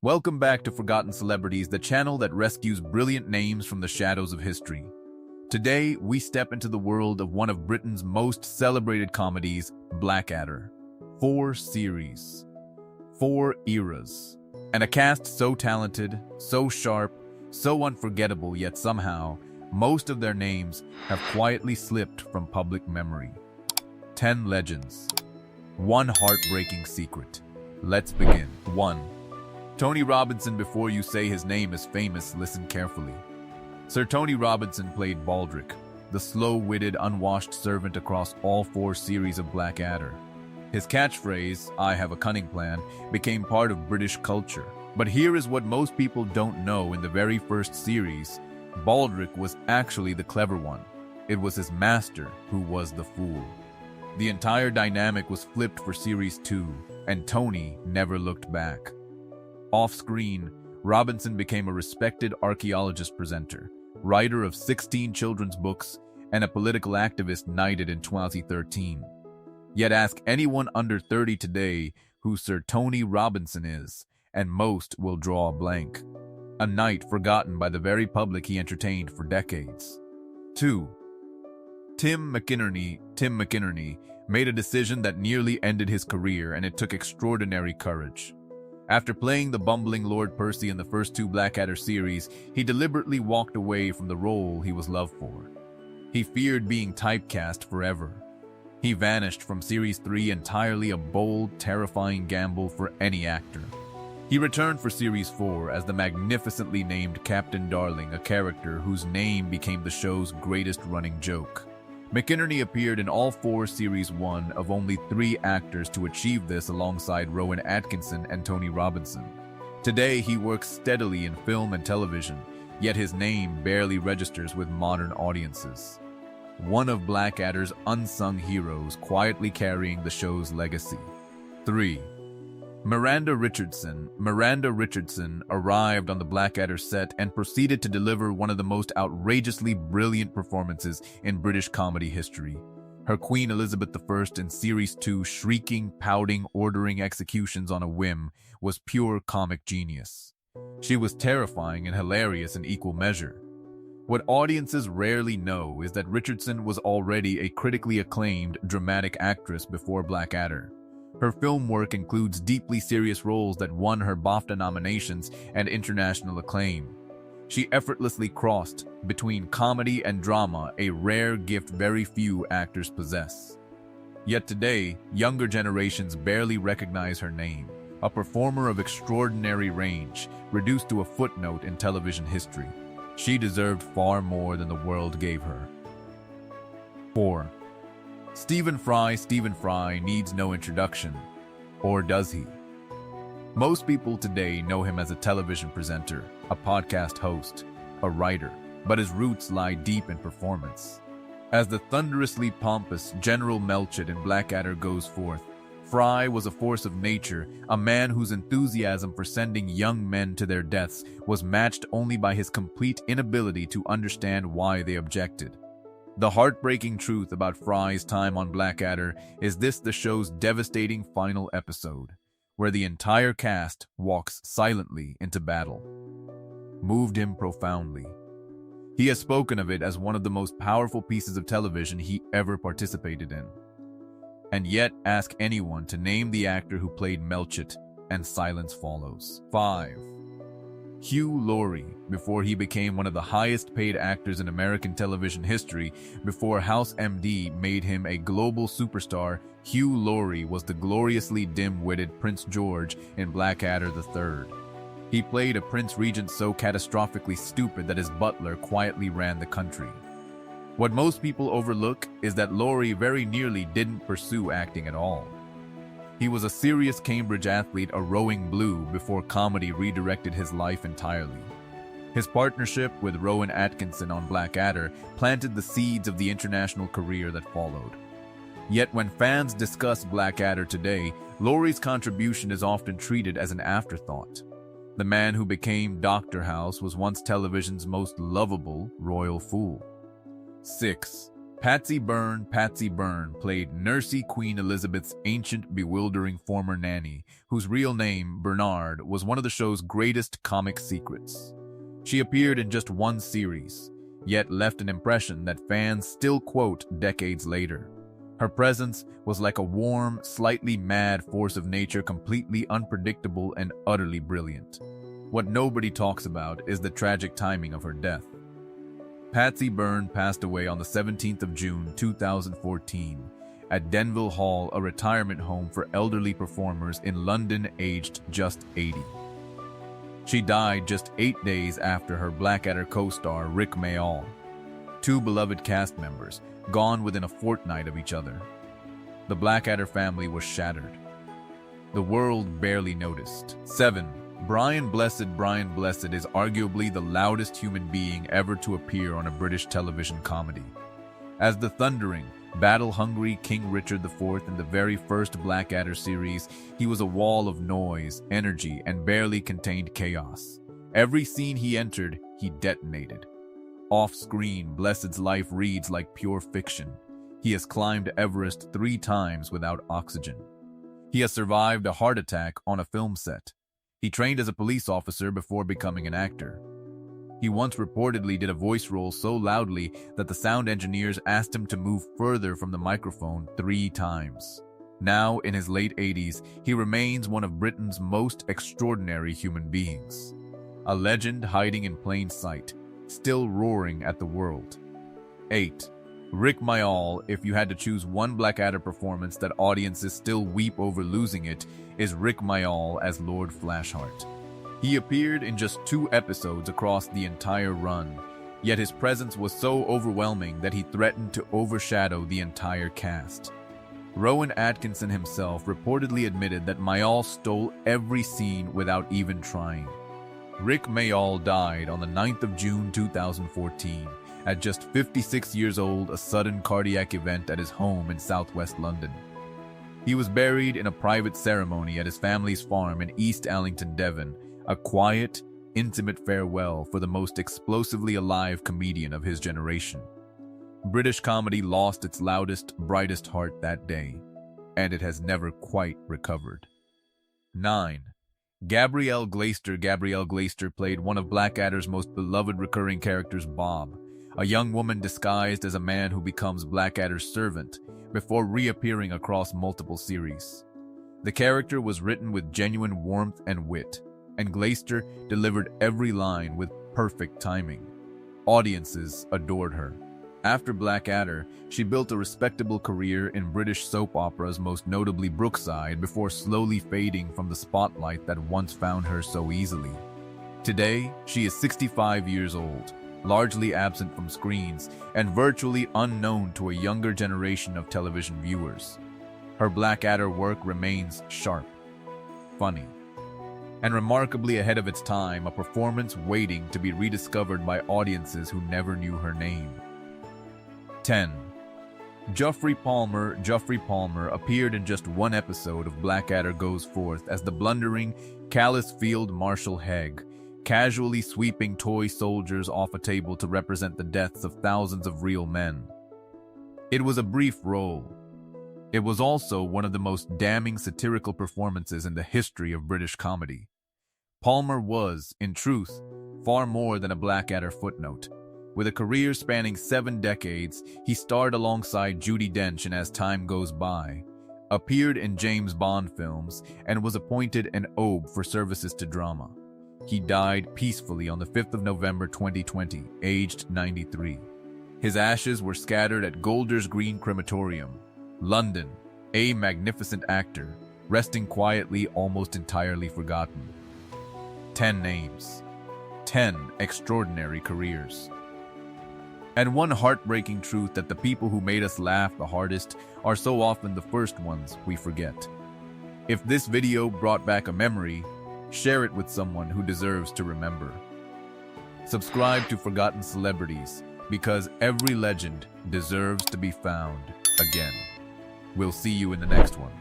Welcome back to Forgotten Celebrities, the channel that rescues brilliant names from the shadows of history. Today, we step into the world of one of Britain's most celebrated comedies, Blackadder. 4 series, 4 eras, and a cast so talented, so sharp, so unforgettable, yet somehow, most of their names have quietly slipped from public memory. 10 legends. 1 heartbreaking secret. Let's begin. 1. Tony Robinson. Before you say his name is famous, listen carefully. Sir Tony Robinson played Baldric, the slow-witted, unwashed servant across all 4 series of Blackadder. His catchphrase, "I have a cunning plan," became part of British culture. But here is what most people don't know: in the very first series, Baldric was actually the clever one. It was his master who was the fool. The entire dynamic was flipped for Series 2, and Tony never looked back. Off-screen, Robinson became a respected archaeologist presenter, writer of 16 children's books, and a political activist knighted in 2013. Yet ask anyone under 30 today who Sir Tony Robinson is, and most will draw a blank. A knight forgotten by the very public he entertained for decades. 2. Tim McInerney made a decision that nearly ended his career, and it took extraordinary courage. After playing the bumbling Lord Percy in the first 2 Blackadder series, he deliberately walked away from the role he was loved for. He feared being typecast forever. He vanished from Series 3 entirely, a bold, terrifying gamble for any actor. He returned for Series 4 as the magnificently named Captain Darling, a character whose name became the show's greatest running joke. McInerney appeared in all 4 Series 1 of only 3 actors to achieve this, alongside Rowan Atkinson and Tony Robinson. Today, he works steadily in film and television, yet his name barely registers with modern audiences. One of Blackadder's unsung heroes, quietly carrying the show's legacy. 3. Miranda Richardson arrived on the Blackadder set and proceeded to deliver one of the most outrageously brilliant performances in British comedy history. Her Queen Elizabeth I in Series 2, shrieking, pouting, ordering executions on a whim, was pure comic genius. She was terrifying and hilarious in equal measure. What audiences rarely know is that Richardson was already a critically acclaimed dramatic actress before Blackadder. Her film work includes deeply serious roles that won her BAFTA nominations and international acclaim. She effortlessly crossed between comedy and drama, a rare gift very few actors possess. Yet today, younger generations barely recognize her name, a performer of extraordinary range, reduced to a footnote in television history. She deserved far more than the world gave her. 4. Stephen Fry needs no introduction, or does he? Most people today know him as a television presenter, a podcast host, a writer, but his roots lie deep in performance. As the thunderously pompous General Melchett in Blackadder goes forth, Fry was a force of nature, a man whose enthusiasm for sending young men to their deaths was matched only by his complete inability to understand why they objected. The heartbreaking truth about Fry's time on Blackadder is this: the show's devastating final episode, where the entire cast walks silently into battle, moved him profoundly. He has spoken of it as one of the most powerful pieces of television he ever participated in. And yet, ask anyone to name the actor who played Melchett, and silence follows. 5. Hugh Laurie. Before he became one of the highest-paid actors in American television history, before House MD made him a global superstar, Hugh Laurie was the gloriously dim-witted Prince George in Blackadder III. He played a Prince Regent so catastrophically stupid that his butler quietly ran the country. What most people overlook is that Laurie very nearly didn't pursue acting at all. He was a serious Cambridge athlete, a rowing blue, before comedy redirected his life entirely. His partnership with Rowan Atkinson on Blackadder planted the seeds of the international career that followed. Yet when fans discuss Blackadder today, Laurie's contribution is often treated as an afterthought. The man who became Dr. House was once television's most lovable royal fool. 6. Patsy Byrne played Nursey Queen Elizabeth's ancient, bewildering former nanny, whose real name, Bernard, was one of the show's greatest comic secrets. She appeared in just one series, yet left an impression that fans still quote decades later. Her presence was like a warm, slightly mad force of nature, completely unpredictable and utterly brilliant. What nobody talks about is the tragic timing of her death. Patsy Byrne passed away on the 17th of June 2014 at Denville Hall, a retirement home for elderly performers in London, aged just 80. She died just 8 days after her Blackadder co-star Rick Mayall, two beloved cast members, gone within a fortnight of each other. The Blackadder family was shattered. The world barely noticed. 7. Brian Blessed is arguably the loudest human being ever to appear on a British television comedy. As the thundering, battle-hungry King Richard IV in the very first Blackadder series, he was a wall of noise, energy, and barely contained chaos. Every scene he entered, he detonated. Off-screen, Blessed's life reads like pure fiction. He has climbed Everest 3 times without oxygen. He has survived a heart attack on a film set. He trained as a police officer before becoming an actor. He once reportedly did a voice role so loudly that the sound engineers asked him to move further from the microphone 3 times. Now, in his late 80s, he remains one of Britain's most extraordinary human beings. A legend hiding in plain sight, still roaring at the world. 8. Rick Mayall. If you had to choose one Blackadder performance that audiences still weep over losing it, is Rick Mayall as Lord Flashheart. He appeared in just 2 episodes across the entire run, yet his presence was so overwhelming that he threatened to overshadow the entire cast. Rowan Atkinson himself reportedly admitted that Mayall stole every scene without even trying. Rick Mayall died on the 9th of June 2014, at just 56 years old, a sudden cardiac event at his home in southwest London. He was buried in a private ceremony at his family's farm in East Allington, Devon, a quiet, intimate farewell for the most explosively alive comedian of his generation. British comedy lost its loudest, brightest heart that day, and it has never quite recovered. 9. Gabrielle Glaister played one of Blackadder's most beloved recurring characters, Bob, a young woman disguised as a man who becomes Blackadder's servant before reappearing across multiple series. The character was written with genuine warmth and wit, and Glaister delivered every line with perfect timing. Audiences adored her. After Blackadder, she built a respectable career in British soap operas, most notably Brookside, before slowly fading from the spotlight that once found her so easily. Today, she is 65 years old, largely absent from screens, and virtually unknown to a younger generation of television viewers. Her Blackadder work remains sharp, funny, and remarkably ahead of its time, a performance waiting to be rediscovered by audiences who never knew her name. 10. Geoffrey Palmer appeared in just 1 episode of Blackadder Goes Forth as the blundering, callous Field Marshal Hegg, casually sweeping toy soldiers off a table to represent the deaths of thousands of real men. It was a brief role. It was also one of the most damning satirical performances in the history of British comedy. Palmer was, in truth, far more than a Blackadder footnote. With a career spanning 7 decades, he starred alongside Judi Dench in As Time Goes By, appeared in James Bond films, and was appointed an Obe for services to drama. He died peacefully on the 5th of November 2020, aged 93. His ashes were scattered at Golders Green Crematorium, London, a magnificent actor, resting quietly, almost entirely forgotten. 10 names. 10 extraordinary careers. And one heartbreaking truth that the people who made us laugh the hardest are so often the first ones we forget. If this video brought back a memory, share it with someone who deserves to remember. Subscribe to Forgotten Celebrities, because every legend deserves to be found again. We'll see you in the next one.